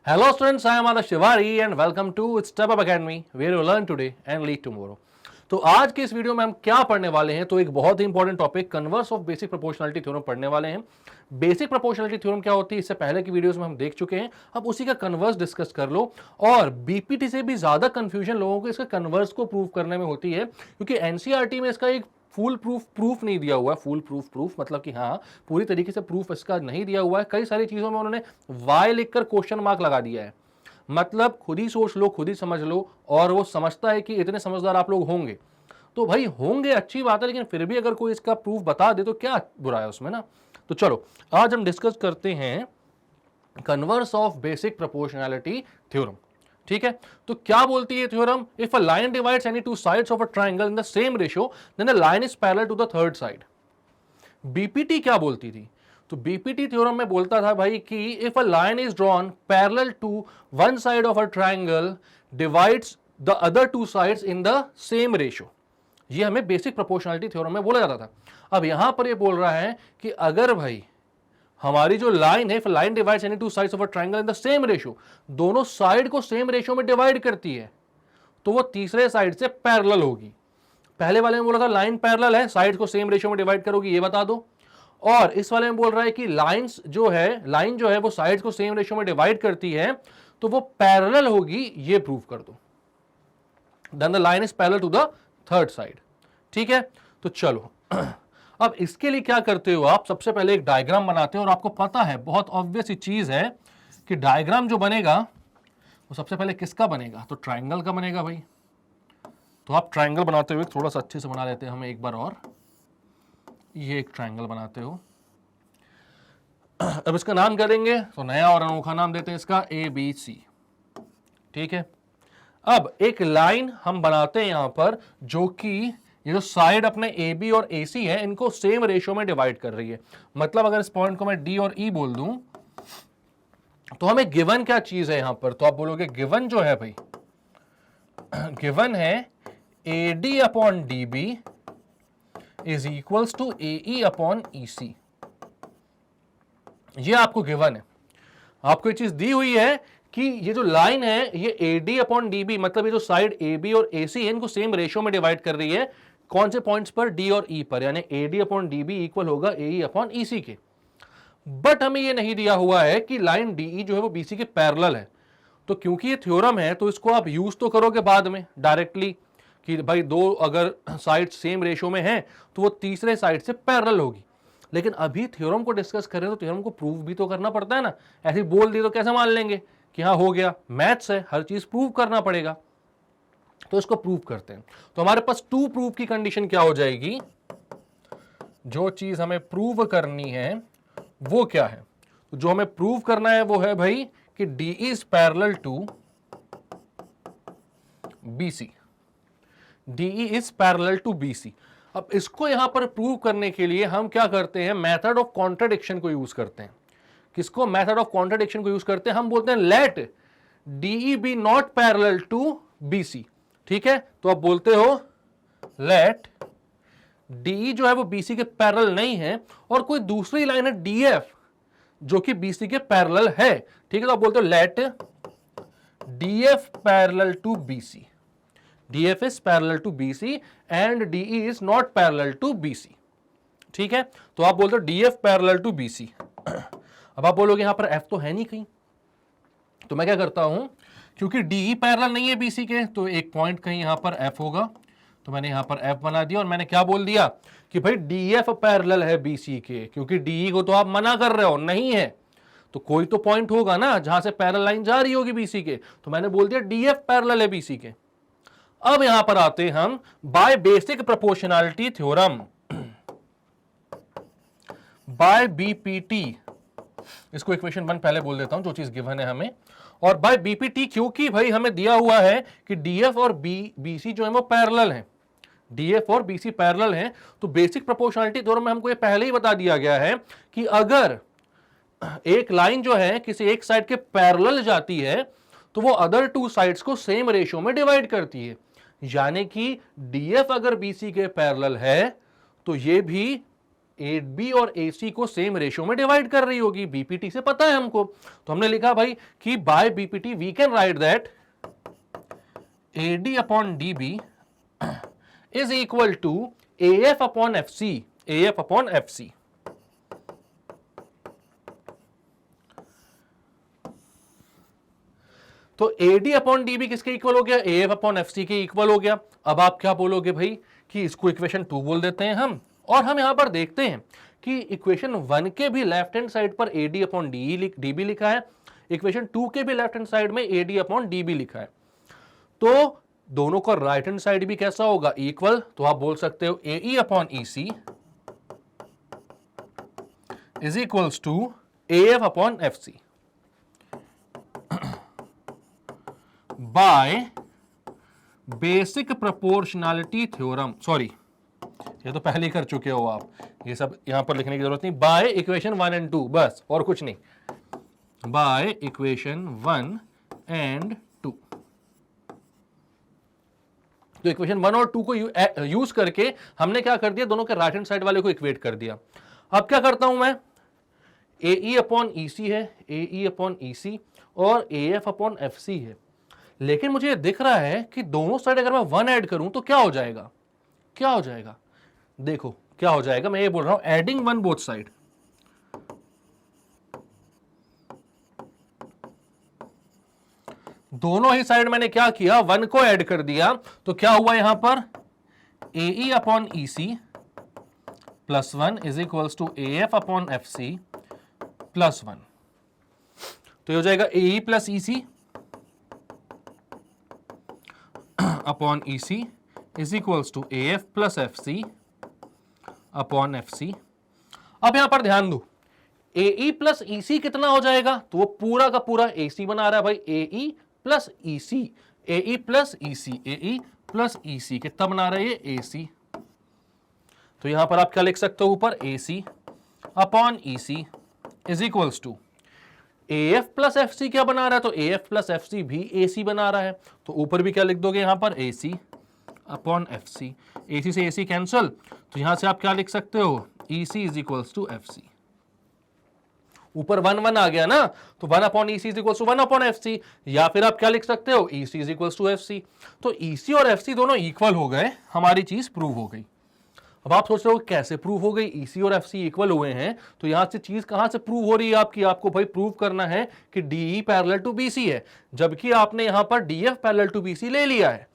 Hello students, I am Adarsh Tiwari and welcome to Step Up Academy where you learn today and lead tomorrow. तो आज के इस video में हम क्या पढ़ने वाले हैं, तो एक बहुत ही important topic converse of basic proportionality theorem पढ़ने वाले हैं। बेसिक प्रोपोर्शनलिटी थ्योरम क्या होती है इससे पहले की वीडियोस में हम देख चुके हैं, अब उसी का कन्वर्स डिस्कस कर लो। और बीपीटी से भी ज्यादा कंफ्यूजन लोगों को इसका कन्वर्स को प्रूव करने में होती है, क्योंकि एनसीईआरटी में इसका एक फुल प्रूफ नहीं दिया हुआ है। फुल प्रूफ मतलब कि हाँ, पूरी तरीके से प्रूफ इसका नहीं दिया हुआ है। कई सारी चीजों में उन्होंने वाई लिखकर क्वेश्चन मार्क लगा दिया है। मतलब खुद ही सोच लो, खुद ही समझ लो, और वो समझता है कि इतने समझदार आप लोग होंगे। तो भाई होंगे, अच्छी बात है, लेकिन फिर भी अगर कोई इसका प्रूफ बता दे तो क्या बुरा है उसमें ना। तो चलो आज हम डिस्कस करते हैं converse of basic proportionality theorem. ठीक है, तो क्या बोलती है theorem? If a line divides any two sides of a triangle in the same ratio then the line is parallel to the third side. BPT क्या बोलती थी? तो बीपीटी थ्योरम में बोलता था भाई कि if a line is drawn parallel to one side of a triangle divides the other two sides in the same ratio. ये हमें बेसिक प्रोपोर्शनलिटी थ्योरम में बोला जाता था। अब यहां पर ये बोल रहा है कि अगर भाई हमारी जो लाइन है, if line divides any two sides of a triangle in the same ratio, दोनों साइड को सेम रेशियो में डिवाइड करती है, तो वो तीसरे साइड से पैरेलल होगी। पहले वाले में बोला था लाइन पैरेलल है, साइड को सेम रेशियो में डिवाइड करोगी, ये बता दो। और इस वाले में बोल रहा है कि लाइन जो है वो साइड्स को सेम रेशियो में डिवाइड करती है, तो वो पैरेलल होगी, ये प्रूव कर दो। Then the line is parallel to the third side. ठीक है, तो चलो अब इसके लिए क्या करते हो आप? सबसे पहले एक डायग्राम बनाते हो, और आपको पता है बहुत ऑब्वियस चीज है कि डायग्राम जो बनेगा वो सबसे पहले किसका बनेगा? तो ट्रायंगल का बनेगा भाई। तो आप ट्रायंगल बनाते हुए थोड़ा सा अच्छे से बना लेते हैं हम एक बार और। ये एक ट्रायंगल बनाते हो, अब इसका नाम क्या देंगे? तो नया और अनोखा नाम देते हैं इसका ABC। ठीक है, अब एक लाइन हम बनाते हैं यहां पर, जो कि ये जो साइड अपने AB और AC है इनको सेम रेशियो में डिवाइड कर रही है। मतलब अगर इस पॉइंट को मैं D और E बोल दूं, तो हमें गिवन क्या चीज है यहां पर? तो आप बोलोगे गिवन जो है भाई, गिवन है AD upon DB is equals to AE upon EC। ये आपको गिवन है, आपको ये चीज दी हुई है कि ये जो लाइन है ये AD अपॉन DB, मतलब ये जो साइड AB और AC है इनको सेम रेशियो में डिवाइड कर रही है। कौन से पॉइंट्स पर? D और E पर, यानी AD अपॉन DB इक्वल होगा AE अपॉन EC के। बट हमें ये नहीं दिया हुआ है कि लाइन DE जो है वो BC के पैरेलल है। तो क्योंकि ये थ्योरम है तो इसको आप यूज तो करोगे बाद में डायरेक्टली कि भाई दो अगर साइड सेम रेशियो में है तो वो तीसरे साइड से पैरेलल होगी। लेकिन अभी थ्योरम को डिस्कस करें तो थ्योरम को प्रूव भी तो करना पड़ता है ना। ऐसे बोल दी तो कैसे मान लेंगे कि हाँ हो गया? मैथ्स है, हर चीज प्रूव करना पड़ेगा। तो इसको प्रूव करते हैं। तो हमारे पास टू प्रूव की कंडीशन क्या हो जाएगी? जो चीज हमें प्रूव करनी है वो क्या है? तो जो हमें प्रूव करना है वो है भाई कि D is parallel to BC। DE is parallel to BC। अब इसको यहां पर प्रूव करने के लिए हम क्या करते हैं? मेथड ऑफ कॉन्ट्राडिक्शन को यूज करते हैं। किसको? मेथड ऑफ कॉन्ट्राडिक्शन को यूज करते हैं। हम बोलते हैं let DE be not parallel to BC। ठीक है, तो आप बोलते हो लेट DE जो है वो BC के पैरेलल नहीं है, और कोई दूसरी लाइन है DF जो कि BC के पैरेलल है। ठीक है, तो आप बोलते हो let DF parallel to BC। DF is parallel to BC and DE is not parallel to BC। ठीक है, तो आप बोलते हो DF parallel to BC। अब आप बोलोगे यहां पर F तो है नहीं कहीं, तो मैं क्या करता हूं, क्योंकि DE पैरेलल नहीं है BC के, तो एक पॉइंट कहीं यहां पर F होगा। तो मैंने यहां पर F बना दिया, और मैंने क्या बोल दिया कि भाई DF पैरेलल है BC के, क्योंकि DE को तो आप मना कर रहे हो, नहीं है। तो कोई तो पॉइंट होगा ना जहां से पैरेलल लाइन जा रही होगी BC के, तो मैंने बोल दिया DF पैरेलल है BC के। अब यहां पर आते हैं हम by basic proportionality theorem, by BPT. इसको इक्वेशन 1 पहले बोल देता हूं, जो चीज गिवन है हमें। और बाय बीपीटी क्योंकि भाई हमें दिया हुआ है कि DF और BC जो है वो पैरेलल हैं। DF और BC पैरेलल हैं, तो बेसिक प्रोपोर्शनैलिटी थ्योरम में हमको ये पहले ही बता दिया गया है कि अगर एक लाइन जो है किसी एक साइड के पैरेलल जाती है तो वो अदर टू साइड्स को सेम रेशियो में डिवाइड करती है। यानी कि DF अगर BC के पैरेलल है तो ये भी ए बी और ए सी को सेम रेशियो में डिवाइड कर रही होगी, बीपीटी से पता है हमको। तो हमने लिखा भाई कि by BPT we can write that A D upon D B is equal to A F upon F C, A F upon F C. तो A D upon D B किसके इक्वल हो गया, A F upon F C के equal हो गया। अब आप क्या बोलोगे भाई कि इसको इक्वेशन 2 बोल देते हैं हम, और हम यहां पर देखते हैं कि इक्वेशन 1 के भी लेफ्ट हैंड साइड पर A D upon D B लिखा है, इक्वेशन 2 के भी लेफ्ट हैंड साइड में A D upon D B लिखा है। तो दोनों का राइट हैंड साइड भी कैसा होगा, इक्वल। तो आप बोल सकते हो A E upon E C is equals to A F upon F C by basic proportionality theorem. Sorry, ये तो पहले ही कर चुके हो आप, ये सब यहां पर लिखने की जरूरत नहीं। बाय इक्वेशन 1 एंड 2, बस और कुछ नहीं, बाय इक्वेशन 1 एंड 2। तो इक्वेशन 1 और 2 को यूज करके हमने क्या कर दिया, दोनों के राइट हैंड साइड वाले को इक्वेट कर दिया। अब क्या करता हूं मैं, ए ई अपॉन ई सी है, ए ई अपॉन ई सी और A F upon F C है, लेकिन मुझे दिख रहा है कि दोनों साइड अगर मैं 1 ऐड करूं तो क्या हो जाएगा, क्या हो जाएगा, देखो क्या हो जाएगा। मैं ये बोल रहा हूं एडिंग 1 बोथ साइड, दोनों ही साइड मैंने क्या किया, 1 को ऐड कर दिया, तो क्या हुआ यहां पर A E upon E C plus 1 is equals to A F upon F C plus 1। तो ये हो जाएगा A E plus E C upon E C is equals to A F plus F C upon F C. अब यहां पर ध्यान दो, ए E plus E सी कितना हो जाएगा, तो वो पूरा का पूरा ए सी बना रहा है भाई, ए ई प्लस ई सी, ए ई प्लस ई सी, ए ई प्लस ई सी कितना बना रहा है ये, ए सी। तो यहां पर आप क्या लिख सकते हो, ऊपर A C upon E C is equals to A F plus F C क्या बना रहा है, तो A F plus F C भी ए सी बना रहा है, तो ऊपर भी क्या लिख दोगे यहां पर ए सी अपॉन एफ सी, ए सी से ए सी कैंसल, तो यहां से आप क्या लिख सकते हो, E C is equals to F C. ऊपर 1 1 आ गया ना, तो 1 upon E C is equals to 1 upon F C, या फिर आप क्या लिख सकते हो, E C is equals to F C. तो ई सी और एफ सी दोनों इक्वल हो गए, हमारी चीज प्रूव हो गई। अब आप सोच रहे हो कैसे प्रूव हो गई, ईसी और एफसी इक्वल हुए हैं, तो यहां से चीज कहां से प्रूव हो रही है आपकी, आपको भाई प्रूव करना है कि डीई पैरेलल टू बीसी है, जबकि आपने यहां पर डीएफ पैरेलल टू बीसी ले लिया है।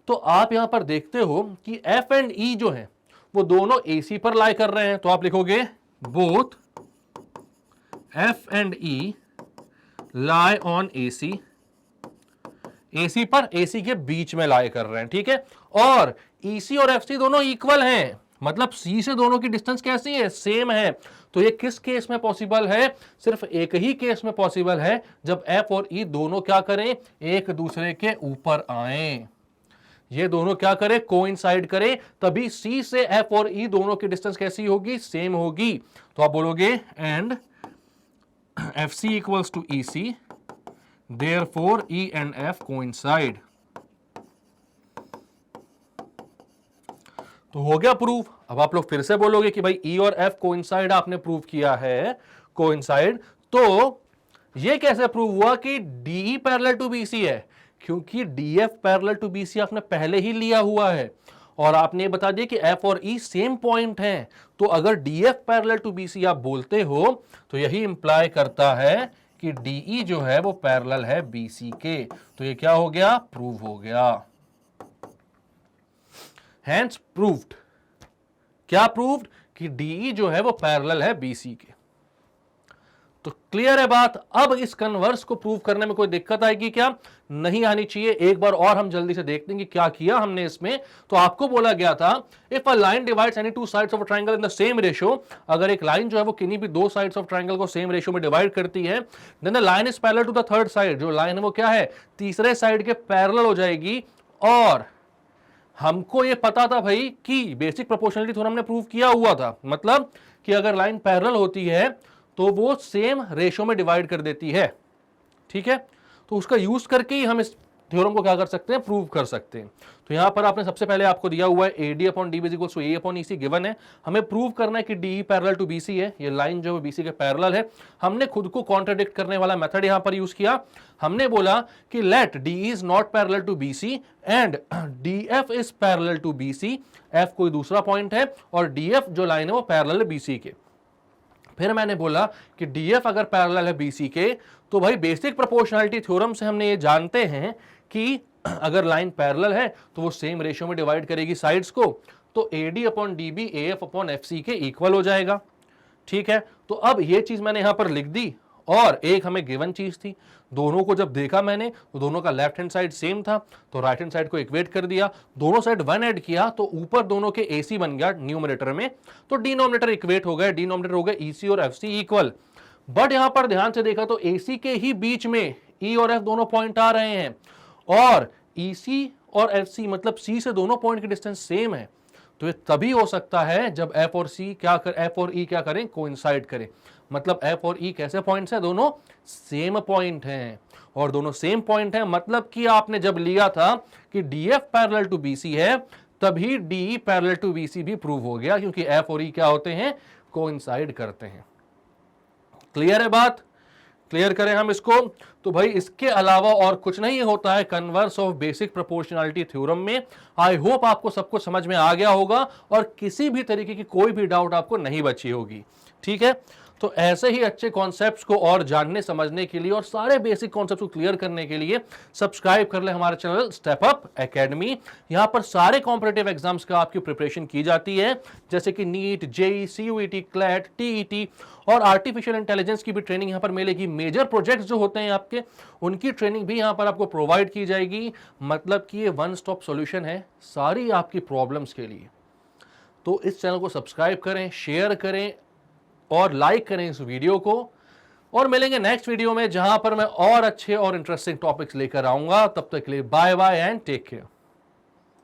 तो आप यहां पर देखते हो कि एफ एंड ई जो है वो दोनों एसी पर लाई कर रहे हैं, तो आप लिखोगे both F and E lie on AC, AC पर एसी के बीच में लाई कर रहे हैं, ठीक है। और ईसी और एफसी दोनों इक्वल हैं, मतलब सी से दोनों की डिस्टेंस कैसी है, सेम है। तो ये किस केस में पॉसिबल है, सिर्फ एक ही केस में पॉसिबल है, जब एफ और ई दोनों क्या करें, एक दूसरे के ऊपर आए, ये दोनों क्या करें, कोइंसाइड करें, तभी सी से एफ और ई दोनों की डिस्टेंस कैसी होगी, सेम होगी। तो आप बोलोगे and F C equals to E C, therefore E and F coincide। तो हो गया प्रूफ। अब आप लोग फिर से बोलोगे कि भाई E और F कोइंसाइड आपने प्रूव किया है, कोइंसाइड, तो ये कैसे प्रूव हुआ कि DE पैरेलल टू BC है, क्योंकि DF पैरेलल टू BC आपने पहले ही लिया हुआ है, और आपने बता दिया कि F और E सेम पॉइंट हैं। तो अगर DF पैरेलल टू BC आप बोलते हो तो यही इंप्लाई करता है कि DE जो है वो पैरेलल है BC के। तो ये क्या हो गया, प्रूव हो गया, हैंस प्रूव्ड। क्या प्रूव्ड, कि DE जो है वो पैरेलल है BC के। तो क्लियर है बात। अब इस कन्वर्स को प्रूव करने में कोई दिक्कत आएगी क्या, नहीं आनी चाहिए। एक बार और हम जल्दी से देखते हैं कि क्या किया हमने इसमें। तो आपको बोला गया था if a line divides any two sides of a triangle in the same ratio, अगर एक लाइन जो है वो किन्हीं भी दो साइड्स ऑफ ट्रायंगल को सेम रेशियो में डिवाइड करती है, then the line is parallel to the third side, जो लाइन है वो क्या है, तीसरे साइड के पैरेलल हो जाएगी। और हमको ये पता था भाई कि बेसिक प्रोपोर्शनलिटी थ्योरम ने प्रूव किया हुआ था, मतलब कि अगर लाइन पैरेलल होती है तो वो सेम रेशियो में डिवाइड कर देती है, ठीक है। तो उसका यूज करके ही हम इस थ्योरम को क्या कर सकते हैं, प्रूव कर सकते हैं। तो यहां पर आपने सबसे पहले आपको दिया हुआ है AD upon DB is equals to A upon EC given है। हमें प्रूव करना है कि DE पैरेलल टू BC है, ये लाइन जो है BC के पैरेलल है। हमने खुद को कॉन्ट्राडिक्ट करने वाला मेथड यहां पर यूज किया। हमने बोला कि let DE is not parallel to BC and DF is parallel to BC। F कोई दूसरा पॉइंट है और DF जो लाइन है वो पैरेलल है BC के। फिर मैंने बोला कि DF अगर पैरेलल है BC के तो भाई बेसिक प्रोपोर्शनैलिटी थ्योरम से हमने ये जानते हैं कि अगर लाइन पैरेलल है तो वो सेम रेशियो में डिवाइड करेगी साइड्स को, तो AD upon DB AF upon FC के इक्वल हो जाएगा। ठीक है, तो अब ये चीज मैंने यहां पर लिख दी और एक हमें गिवन चीज थी। दोनों को जब देखा मैंने तो दोनों का लेफ्ट हैंड साइड सेम था, तो राइट हैंड साइड को इक्वेट कर दिया, दोनों साइड 1 ऐड किया तो ऊपर दोनों के AC बन गया न्यूमरेटर में, तो डिनोमिनेटर इक्वेट हो गए, डिनोमिनेटर हो गए EC और FC इक्वल। बट यहां पर ध्यान से देखा तो AC के ही बीच में E और F दोनों पॉइंट आ रहे हैं और EC और FC मतलब C से दोनों पॉइंट की डिस्टेंस सेम है। तो ये तभी हो सकता है जब F और E क्या करें, कोइंसाइड करें। मतलब F और E कैसे पॉइंट्स हैं, दोनों सेम पॉइंट हैं, और दोनों सेम पॉइंट हैं मतलब कि आपने जब लिया था कि DF पैरेलल टू BC है तभी DE पैरेलल टू BC भी प्रूव हो गया, क्योंकि F और E क्या होते हैं, कोइंसाइड करते हैं। क्लियर है बात, क्लियर करें हम इसको। तो भाई इसके अलावा और कुछ नहीं होता है converse of basic proportionality theorem में। आई होप आपको सब कुछ समझ में आ गया होगा और किसी भी तरीके की कोई भी डाउट आपको नहीं बची होगी। ठीक है, तो ऐसे ही अच्छे कॉन्सेप्ट्स को और जानने समझने के लिए और सारे बेसिक कॉन्सेप्ट्स को क्लियर करने के लिए सब्सक्राइब कर ले हमारे चैनल स्टेप अप एकेडमी। यहां पर सारे कॉम्पिटिटिव एग्जाम्स का आपकी प्रिपरेशन की जाती है, जैसे कि NEET, JEE, CUET, CLAT, TET और आर्टिफिशियल इंटेलिजेंस की भी ट्रेनिंग यहां पर मिलेगी। मेजर प्रोजेक्ट्स जो होते हैं आपके, उनकी ट्रेनिंग भी यहां पर आपको प्रोवाइड की जाएगी। मतलब कि ये वन स्टॉप सॉल्यूशन है सारी आपकी प्रॉब्लम्स के लिए। तो इस चैनल को सब्सक्राइब करें, शेयर करें और लाइक करें इस वीडियो को, और मिलेंगे नेक्स्ट वीडियो में जहां पर मैं और अच्छे और इंटरेस्टिंग टॉपिक्स लेकर आऊंगा। तब तक के लिए bye bye and take care.